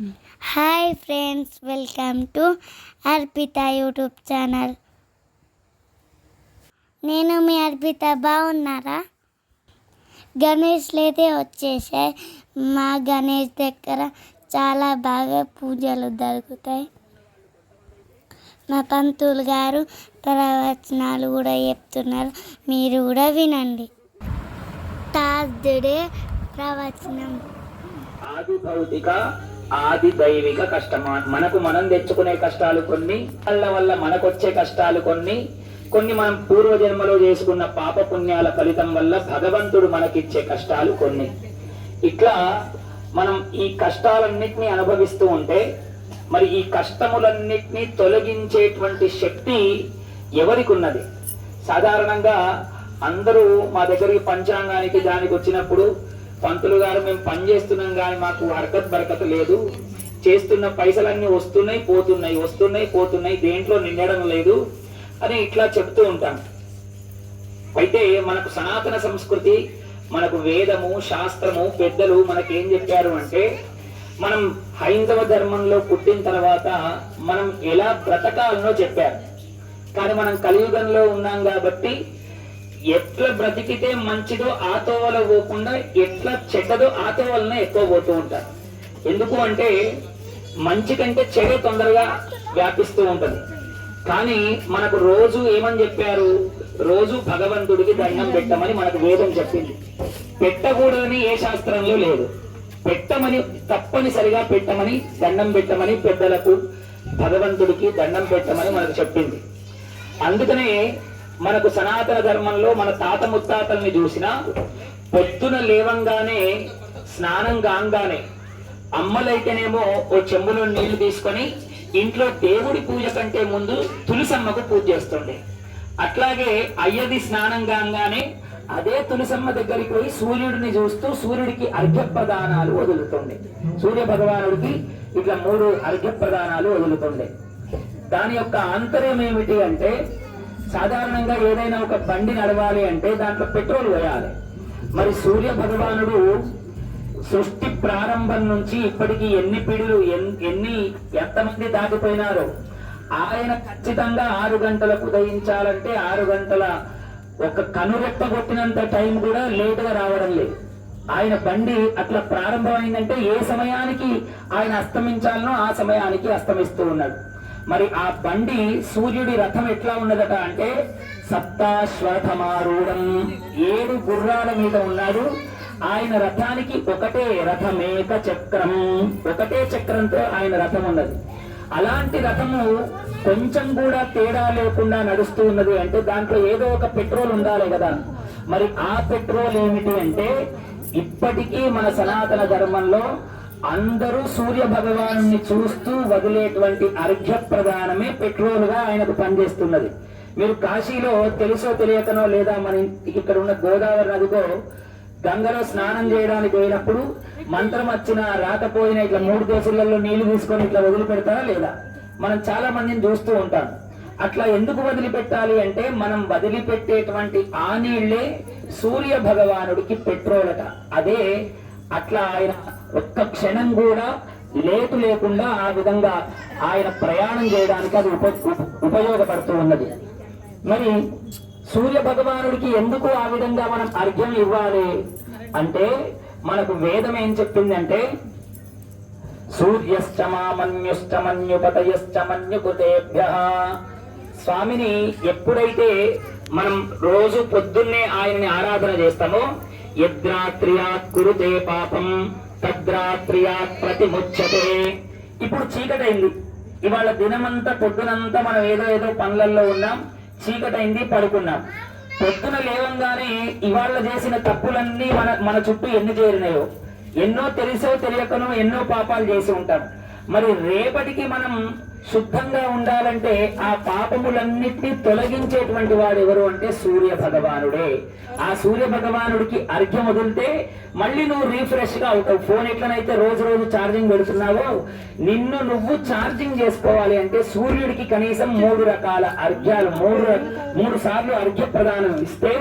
Hi friends, welcome to Arpita YouTube channel. నేను మీ అర్పిత. బాగున్నారా? గణేష్లు అయితే వచ్చేసాయి. మా గణేష్ దగ్గర చాలా బాగా పూజలు జరుగుతాయి. మా పంతులు గారు ప్రవచనాలు కూడా చెప్తున్నారు, మీరు కూడా వినండి. థర్స్డే ప్రవచనం. ఆది భౌతిక ఆది దైవిక కష్టమా. మనకు మనం తెచ్చుకునే కష్టాలు కొన్ని, వాళ్ళ వల్ల మనకొచ్చే కష్టాలు కొన్ని, కొన్ని మనం పూర్వజన్మలో చేసుకున్న పాప పుణ్యాల ఫలితం వల్ల భగవంతుడు మనకిచ్చే కష్టాలు కొన్ని. ఇట్లా మనం ఈ కష్టాలన్నిటినీ అనుభవిస్తూ ఉంటే మరి ఈ కష్టములన్నిటినీ తొలగించేటువంటి శక్తి ఎవరికి ఉన్నది? సాధారణంగా అందరూ మా దగ్గరికి పంచాంగానికి దానికి వచ్చినప్పుడు, పంతులు గారు మేము పని చేస్తున్నాం కానీ మాకు హరకత్ బరకత లేదు, చేస్తున్న పైసలన్నీ వస్తున్నాయి పోతున్నాయి, దేంట్లో నిండడం లేదు అని ఇట్లా చెప్తూ ఉంటాం. అయితే మనకు సనాతన సంస్కృతి, మనకు వేదము శాస్త్రము పెద్దలు మనకేం చెప్పారు అంటే, మనం హైందవ ధర్మంలో పుట్టిన తర్వాత మనం ఎలా బ్రతకాలనో చెప్పారు. కానీ మనం కలియుగంలో ఉన్నాం కాబట్టి ఎట్లా బ్రతికితే మంచిదో ఆ తోవల పోకుండా ఎట్లా చెడ్డదో ఆ తోవలనే ఎక్కువ పోతూ ఉంటారు. ఎందుకు అంటే మంచి కంటే చెడు తొందరగా వ్యాపిస్తూ ఉంటుంది. కానీ మనకు రోజు ఏమని చెప్పారు? రోజు భగవంతుడికి దండం పెట్టమని మనకు వేదం చెప్పింది. పెట్టకూడదని ఏ శాస్త్రంలో లేదు. పెట్టమని, తప్పనిసరిగా పెట్టమని, దండం పెట్టమని, పెద్దలకు భగవంతుడికి దండం పెట్టమని మనకు చెప్పింది. అందుకనే మనకు సనాతన ధర్మంలో మన తాత ముత్తాతల్ని చూసినా పొద్దున లేవంగానే స్నానం కాగానే అమ్మలైతేనేమో ఓ చెంబులో నీళ్లు తీసుకొని ఇంట్లో దేవుడి పూజ కంటే ముందు తులసమ్మకు పూజ చేస్తుండే. అట్లాగే అయ్యది స్నానం కాగానే అదే తులసమ్మ దగ్గరికి పోయి సూర్యుడిని చూస్తూ సూర్యుడికి అర్ఘ్య ప్రదానాలు వదులుతుండే. సూర్య భగవానుడికి ఇట్లా 3 అర్ఘ్య ప్రదానాలు వదులుతుండే. దాని యొక్క ఆంతర్యం ఏమిటి అంటే, సాధారణంగా ఏదైనా ఒక బండి నడవాలి అంటే దాంట్లో పెట్రోల్ వేయాలి. మరి సూర్య భగవానుడు సృష్టి ప్రారంభం నుంచి ఇప్పటికీ ఎన్ని పీడులు ఎంతమంది దాటిపోయినారో, ఆయన ఖచ్చితంగా 6 గంటలకు ఉదయించాలంటే 6 గంటల ఒక కనురెప్ప కొట్టినంత టైం కూడా లేటుగా రావడం లేదు. ఆయన బండి అట్లా ప్రారంభమైందంటే ఏ సమయానికి ఆయన అస్తమించాలనో ఆ సమయానికి అస్తమిస్తూ ఉన్నాడు. మరి ఆ బండి సూర్యుడి రథం ఎట్లా ఉన్నదట అంటే, సప్తాశ్వరథమారూఢం, 7 గుర్రాల మీద ఉన్నాడు. ఆయన రథానికి ఒకటే రథమేక చక్రం, ఒకటే చక్రంతో ఆయన రథం ఉన్నది. అలాంటి రథము కొంచెం కూడా తేడా లేకుండా నడుస్తూ ఉన్నది అంటే దాంట్లో ఏదో ఒక పెట్రోల్ ఉండాలి కదా. మరి ఆ పెట్రోల్ ఏమిటి అంటే, ఇప్పటికీ మన సనాతన ధర్మంలో అందరూ సూర్య భగవాను చూస్తూ వదిలేటువంటి అర్ఘ్య ప్రదానమే పెట్రోల్ గా ఆయనకు పనిచేస్తున్నది. మీరు కాశీలో తెలుసో తెలియకనో లేదా మన ఇక్కడ ఉన్న గోదావరి నదికో గంగలో స్నానం చేయడానికి పోయినప్పుడు మంత్రం వచ్చినా రాకపోయినా ఇట్లా 3 దోసులలో నీళ్లు తీసుకొని ఇట్లా వదిలిపెడతారా లేదా? మనం చాలా మందిని చూస్తూ ఉంటాం. అట్లా ఎందుకు వదిలిపెట్టాలి అంటే, మనం వదిలిపెట్టేటువంటి ఆ నీళ్లే సూర్య భగవానుడికి పెట్రోల్ అట. అదే అట్లా ఆయన ఒక్క క్షణం కూడా లేటు లేకుండా ఆ విధంగా ఆయన ప్రయాణం చేయడానికి అది ఉపయోగపడుతూ ఉన్నది. మరి సూర్య భగవానుడికి ఎందుకు ఆ విధంగా మనం అర్ఘ్యం ఇవ్వాలి అంటే, మనకు వేదం ఏం చెప్పిందంటే, సూర్యశ్చమామన్యుష్టమన్యుపతయశ్చమన్యుకుతేభ్యః. స్వామిని ఎప్పుడైతే మనం రోజు పొద్దున్నే ఆయన్ని ఆరాధన చేస్తామో, యద్రాత్ర్యాత్ కురుతే పాపం తద్రాత్ర్యాత్ ప్రతిముచ్యతే. ఇప్పుడు చీకటైంది, ఇవాళ దినమంతా పొద్దునంతా మనం ఏదో పనులలో ఉన్నాం, చీకటైంది, పడుకున్నాం. పొద్దున లేవంగానే ఇవాళ చేసిన తప్పులన్నీ మన చుట్టూ ఎన్ని చేరినాయో, ఎన్నో తెలిసో తెలియకనో ఎన్నో పాపాలు చేసి ఉంటాం. మరి రేపటికి మనం శుద్ధంగా ఉండాలంటే ఆ పాపములన్నిటినీ తొలగించేటువంటి వాడు ఎవరు అంటే సూర్య భగవానుడే. ఆ సూర్య భగవానుడికి అర్ఘ్యం వదిలితే మళ్ళీ నువ్వు రీఫ్రెష్ గా అవుతావు. ఫోన్ ఎట్లనైతే రోజు ఛార్జింగ్ పెడుతున్నావో, నిన్ను నువ్వు ఛార్జింగ్ చేసుకోవాలి అంటే సూర్యుడికి కనీసం 3 రకాల అర్ఘ్యాలు, 3 సార్లు అర్ఘ్య ప్రదానం ఇస్తే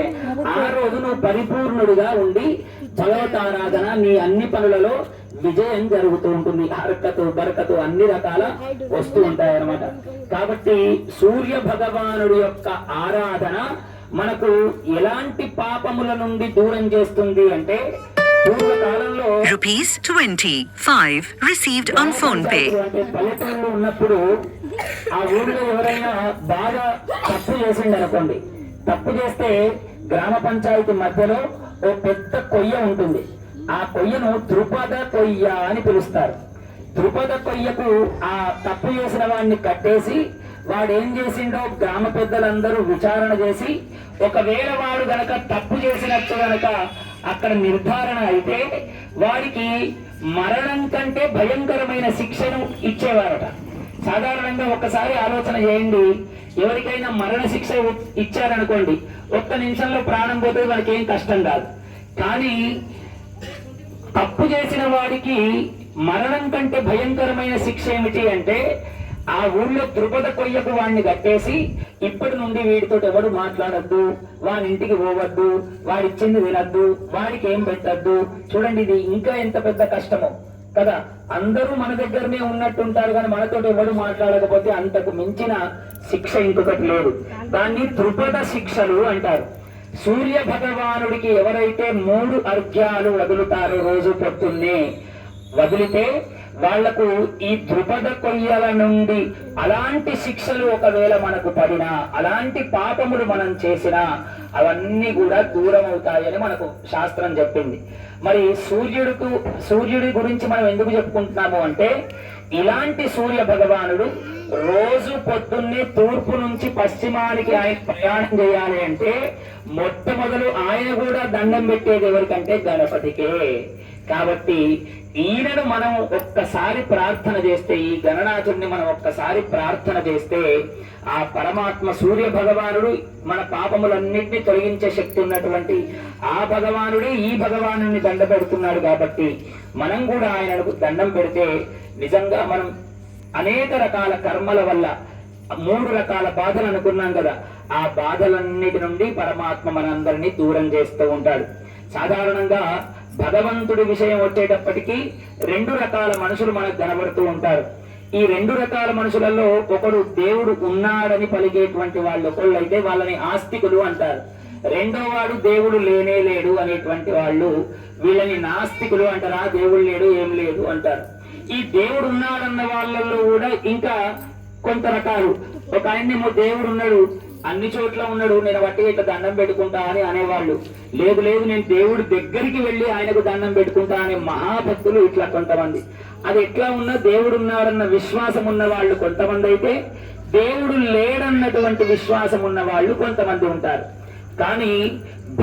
ఆ రోజు నువ్వు పరిపూర్ణుడిగా ఉండి భగవతారాధన నీ అన్ని పనులలో విజయం జరుగుతూ ఉంటుంది. హరకతు బరకతు అన్ని రకాల వస్తూ ఉంటాయి అన్నమాట. కాబట్టి సూర్య భగవానుడి యొక్క ఆరాధన మనకు ఎలాంటి పాపముల నుండి దూరం చేస్తుంది అంటే, పూర్వకాలంలో ₹25 received on phone pay. అంటే పల్లెటూరులో ఉన్నప్పుడు ఆ ఊరిలో ఎవరైనా బాగా తప్పు చేసిండు అనుకోండి, తప్పు చేస్తే గ్రామ పంచాయతీ మధ్యలో ఓ పెద్ద కొయ్య ఉంటుంది. ఆ కొయ్యను ధృపద కొయ్య అని పిలుస్తారు. ధృపద కొయ్యకు ఆ తప్పు చేసిన వాడిని కట్టేసి వాడు ఏం చేసిండో గ్రామ పెద్దలందరూ విచారణ చేసి, ఒకవేళ వాడు గనక తప్పు చేసినట్టు గనక అక్కడ నిర్ధారణ అయితే వాడికి మరణం కంటే భయంకరమైన శిక్షను ఇచ్చేవారట. సాధారణంగా ఒక్కసారి ఆలోచన చేయండి, ఎవరికైనా మరణ శిక్ష ఇచ్చారనుకోండి, ఒక్క నిమిషంలో ప్రాణం పోతే వాడికి ఏం కష్టం కాదు. కానీ తప్పు చేసిన వాడికి మరణం కంటే భయంకరమైన శిక్ష ఏమిటి అంటే, ఆ ఊళ్ళో ధృపద కొయ్యకు వాడిని కట్టేసి ఇప్పటి నుండి వీడితో ఎవడు మాట్లాడద్దు, వాడి ఇంటికి పోవద్దు, వాడిచ్చింది వినద్దు, వాడికి ఏం పెట్టద్దు. చూడండి, ఇది ఇంకా ఎంత పెద్ద కష్టమో కదా. అందరూ మన దగ్గరనే ఉన్నట్టుంటారు కానీ మనతో ఎవడు మాట్లాడకపోతే అంతకు మించిన శిక్ష ఇంకొకటి లేదు. దాన్ని ధృపద శిక్షలు అంటారు. సూర్య భగవానుడికి ఎవరైతే 3 అర్ఘ్యాలు వదులుతారో రోజు పొద్దున్నే వదిలితే వాళ్లకు ఈ ధృపద కొయ్యల నుండి అలాంటి శిక్షలు ఒకవేళ మనకు పడినా, అలాంటి పాపములు మనం చేసినా అవన్నీ కూడా దూరం అవుతాయని మనకు శాస్త్రం చెప్పింది. మరి సూర్యుడి గురించి మనం ఎందుకు చెప్పుకుంటున్నాము అంటే, ఇలాంటి సూర్య భగవానుడు రోజు పొద్దున్నే తూర్పు నుంచి పశ్చిమానికి ఆయన ప్రయాణం చేయాలి అంటే మొట్టమొదలు ఆయన కూడా దండం పెట్టేది ఎవరికంటే గణపతికే. కాబట్టి ఈయనను మనం ఒక్కసారి ప్రార్థన చేస్తే, ఈ గణనాథుడిని మనం ఒక్కసారి ప్రార్థన చేస్తే, ఆ పరమాత్మ సూర్య భగవానుడు మన పాపములన్నింటినీ తొలగించే శక్తి ఉన్నటువంటి ఆ భగవానుడే ఈ భగవాను దండ పెడుతున్నాడు. కాబట్టి మనం కూడా ఆయనకు దండం పెడితే నిజంగా మనం అనేక రకాల కర్మల వల్ల 3 రకాల బాధలు అనుకున్నాం కదా, ఆ బాధలన్నిటి నుండి పరమాత్మ మనందరినీ దూరం చేస్తూ ఉంటాడు. సాధారణంగా భగవంతుడి విషయం వచ్చేటప్పటికీ 2 రకాల మనుషులు మనకు కనబడుతూ ఉంటారు. ఈ 2 రకాల మనుషులలో ఒకడు దేవుడు ఉన్నాడని పలికేటువంటి వాళ్ళు ఒకళ్ళైతే వాళ్ళని ఆస్తికులు అంటారు. రెండో వాడు దేవుడు లేనే లేడు అనేటువంటి వాళ్ళు, వీళ్ళని నాస్తికులు అంటారా, దేవుడు లేడు ఏం లేదు అంటారు. ఈ దేవుడు ఉన్నాడన్న వాళ్ళల్లో కూడా ఇంకా కొంత రకాలు. ఒక ఆయన్నేమో దేవుడు ఉన్నాడు, అన్ని చోట్ల ఉన్నాడు, నేను బట్టి ఇట్లా దండం పెట్టుకుంటా అని అనేవాళ్ళు. లేదు లేదు, నేను దేవుడి దగ్గరికి వెళ్ళి ఆయనకు దండం పెట్టుకుంటా అనే మహాభక్తులు ఇట్లా కొంతమంది. అది ఎట్లా ఉన్నా దేవుడు ఉన్నాడన్న విశ్వాసం ఉన్న వాళ్ళు కొంతమంది అయితే, దేవుడు లేడన్నటువంటి విశ్వాసం ఉన్న వాళ్ళు కొంతమంది ఉంటారు. కానీ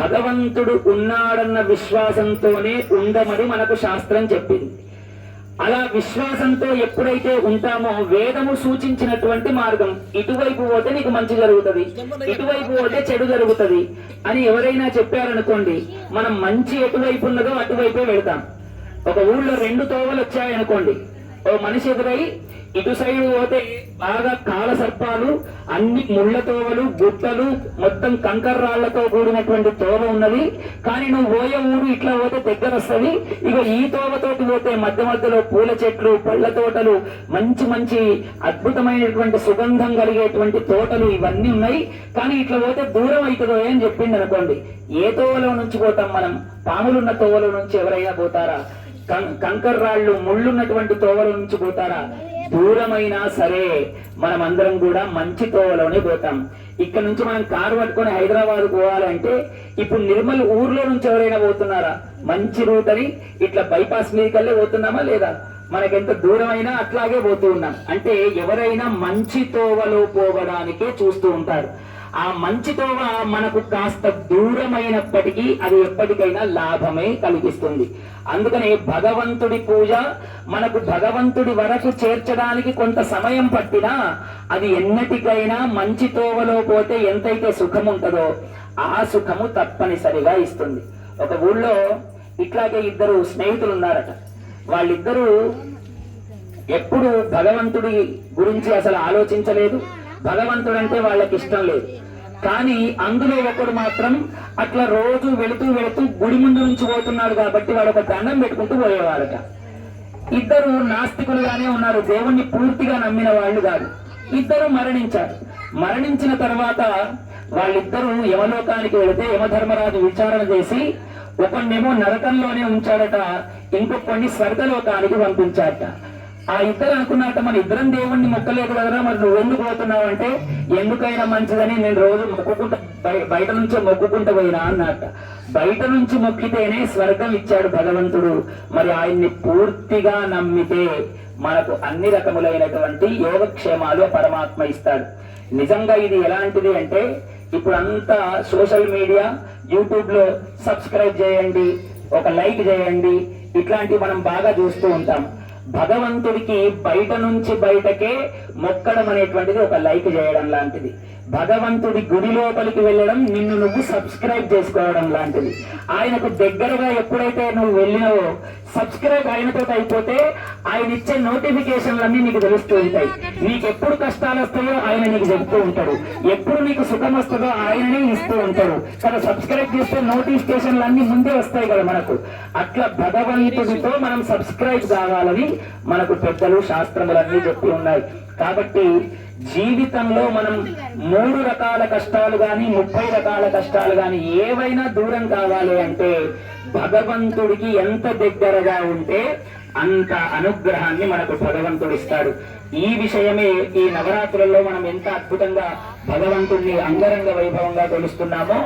భగవంతుడు ఉన్నాడన్న విశ్వాసంతోనే ఉండమని మనకు శాస్త్రం చెప్పింది. అలా విశ్వాసంతో ఎప్పుడైతే ఉంటామో వేదము సూచించినటువంటి మార్గం, ఇటువైపు పోతే నీకు మంచి జరుగుతుంది, ఇటువైపు పోతే చెడు జరుగుతుంది అని ఎవరైనా చెప్పారనుకోండి, మనం మంచి ఎటువైపు ఉన్నదో అటువైపే వెళ్తాం. ఒక ఊళ్ళో 2 తోవలు వచ్చాయనుకోండి, ఓ మనిషి ఎదురై ఇటు సైడ్ పోతే బాగా కాల సర్పాలు, అన్ని ముళ్ళ తోవలు, గుట్టలు, మొత్తం కంకర రాళ్లతో కూడినటువంటి తోవ ఉన్నది. కానీ నువ్వు పోయే ఊరు ఇట్లా పోతే దగ్గర వస్తుంది. ఇక ఈ తోవతోటి పోతే మధ్య మధ్యలో పూల చెట్లు, పళ్ళ తోటలు, మంచి మంచి అద్భుతమైనటువంటి సుగంధం కలిగేటువంటి తోటలు ఇవన్నీ ఉన్నాయి. కానీ ఇట్లా పోతే దూరం అవుతుందో అని చెప్పింది అనుకోండి. ఏ తోవలో నుంచి పోతాం మనం? పాములున్న తోవలో నుంచి ఎవరైనా పోతారా? కంకర రాళ్ళు ముళ్ళున్నటువంటి తోవల నుంచి పోతారా? దూరమైనా సరే మనం అందరం కూడా మంచి తోవలోనే పోతాం. ఇక్కడ నుంచి మనం కారు పట్టుకొని హైదరాబాద్ పోవాలంటే ఇప్పుడు నిర్మల్ ఊర్లో నుంచి ఎవరైనా పోతున్నారా? మంచి రూట్ అని ఇట్లా బైపాస్ మీదకల్లే పోతున్నామా లేదా? మనకెంత దూరం అయినా అట్లాగే పోతూ ఉన్నాం. అంటే ఎవరైనా మంచి తోవలో పోవడానికే చూస్తూ ఉంటారు. ఆ మంచి తోవ మనకు కాస్త దూరమైనప్పటికీ అది ఎప్పటికైనా లాభమే కలిగిస్తుంది. అందుకనే భగవంతుడి పూజ మనకు భగవంతుడి వరకు చేర్చడానికి కొంత సమయం పట్టినా అది ఎన్నటికైనా మంచి తోవలో పోతే ఎంతైతే సుఖం ఉంటుందో ఆ సుఖము తప్పనిసరిగా ఇస్తుంది. ఒక ఊళ్ళో ఇట్లాగే 2 స్నేహితులు ఉన్నారట. వాళ్ళిద్దరూ ఎప్పుడు భగవంతుడి గురించి అసలు ఆలోచించలేదు, భగవంతుడు అంటే వాళ్ళకి ఇష్టం లేదు. కానీ అందులో ఒకడు మాత్రం అట్లా రోజు వెళుతూ వెళుతూ గుడి ముందు నుంచి పోతున్నాడు కాబట్టి వాడు ఒక దండం పెట్టుకుంటూ పోయేవాడట. ఇద్దరు నాస్తికులుగానే ఉన్నారు, దేవుణ్ణి పూర్తిగా నమ్మిన వాళ్ళు కాదు. ఇద్దరు మరణించారు. మరణించిన తర్వాత వాళ్ళిద్దరూ యమలోకానికి వెళితే యమధర్మరాజు విచారణ చేసి ఒకన్నేమో నరకంలోనే ఉంచాడట, ఇంకొకరిని స్వర్గలోకానికి పంపించాడట. ఆ ఇద్దరు అనుకున్నట్ట, మన ఇద్దరం దేవుణ్ణి మొక్కలేదు కదరా, మరి నువ్వు ఎందుకు పోతున్నావు అంటే, ఎందుకైనా మంచిదని నేను రోజు మొక్కుకుంటా, బయట నుంచే మొక్కుకుంటూ పోయినా అన్నట్ట. బయట నుంచి మొక్కితేనే స్వర్గం ఇచ్చాడు భగవంతుడు. మరి ఆయన్ని పూర్తిగా నమ్మితే మనకు అన్ని రకములైనటువంటి యోగక్షేమాలు పరమాత్మ ఇస్తాడు. నిజంగా ఇది ఎలాంటిది అంటే, ఇప్పుడు అంతా సోషల్ మీడియా, యూట్యూబ్ లో సబ్స్క్రైబ్ చేయండి, ఒక లైక్ చేయండి, ఇట్లాంటివి మనం బాగా చూస్తూ ఉంటాం. భగవంతుడికి బయట నుంచి బయటకే మొక్కడం అనేటువంటిది ఒక లైక్ చేయడం లాంటిది. భగవంతుడి గుడి లోపలికి వెళ్ళడం నిన్ను నువ్వు సబ్స్క్రైబ్ చేసుకోవడం లాంటిది. ఆయనకు దగ్గరగా ఎప్పుడైతే నువ్వు వెళ్ళినావో, సబ్స్క్రైబ్ ఆయనతో అయిపోతే ఆయన ఇచ్చే నోటిఫికేషన్లన్నీ నీకు తెలుస్తూ ఉంటాయి. నీకు ఎప్పుడు కష్టాలు వస్తాయో ఆయన నీకు చెప్తూ ఉంటాడు, ఎప్పుడు నీకు సుఖం వస్తుందో ఆయననే ఇస్తూ ఉంటాడు కదా. సబ్స్క్రైబ్ చేస్తే నోటిఫికేషన్లు అన్ని ముందే వస్తాయి కదా మనకు. అట్లా భగవంతుడితో మనం సబ్స్క్రైబ్ కావాలని మనకు పెద్దలు శాస్త్రములన్నీ చెప్పి ఉన్నాయి. కాబట్టి జీవితంలో మనం 3 రకాల కష్టాలు గాని 30 రకాల కష్టాలు గాని ఏవైనా దూరం కావాలి అంటే భగవంతుడికి ఎంత దగ్గరగా ఉంటే అంత అనుగ్రహాన్ని మనకు భగవంతుడు ఇస్తాడు. ఈ విషయమే ఈ నవరాత్రులలో మనం ఎంత అద్భుతంగా భగవంతుడిని అంగరంగ వైభవంగా కొలుస్తున్నామో.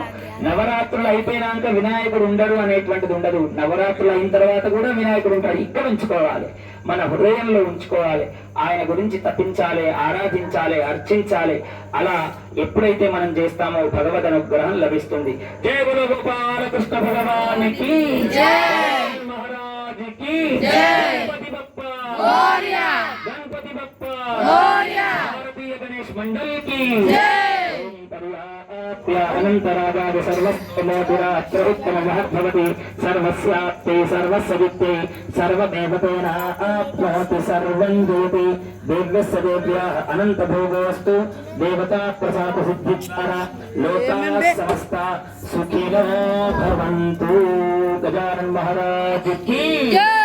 నవరాత్రులు అయిపోయినాక వినాయకుడు ఉండడు అనేటువంటిది ఉండదు. నవరాత్రులు అయిన తర్వాత కూడా వినాయకుడు ఉంటాడు. ఇక్కడ ఉంచుకోవాలి, మన హృదయంలో ఉంచుకోవాలి, ఆయన గురించి తప్పించాలి, ఆరాధించాలి, అర్చించాలి. అలా ఎప్పుడైతే మనం చేస్తామో భగవద్ అనుగ్రహం లభిస్తుంది. జయ గురు గోపాల కృష్ణ భగవానికి జయ, మహారాజ్ కి జయ, గణపతి బప్పా మోరియా, గణపతి బప్పా మోరియా, భారతీయ గణేష్ మండల్ కి జయ. అనంతరాగాది సర్వస్వమోదురాత్రోత్తమ మహద్భవతి సర్వస్యాప్తే సర్వస్వవిత్తే సర్వదేవతేన ఆప్నోతి సర్వం జ్యోతి. దేవ్యస్య దేవ్యాః అనంత భోగోస్తు దేవతా ప్రసాద సిద్ధిచార లోకాః సమస్తాః సుఖినో భవంతు. గజానన మహారాజ్ కి జై.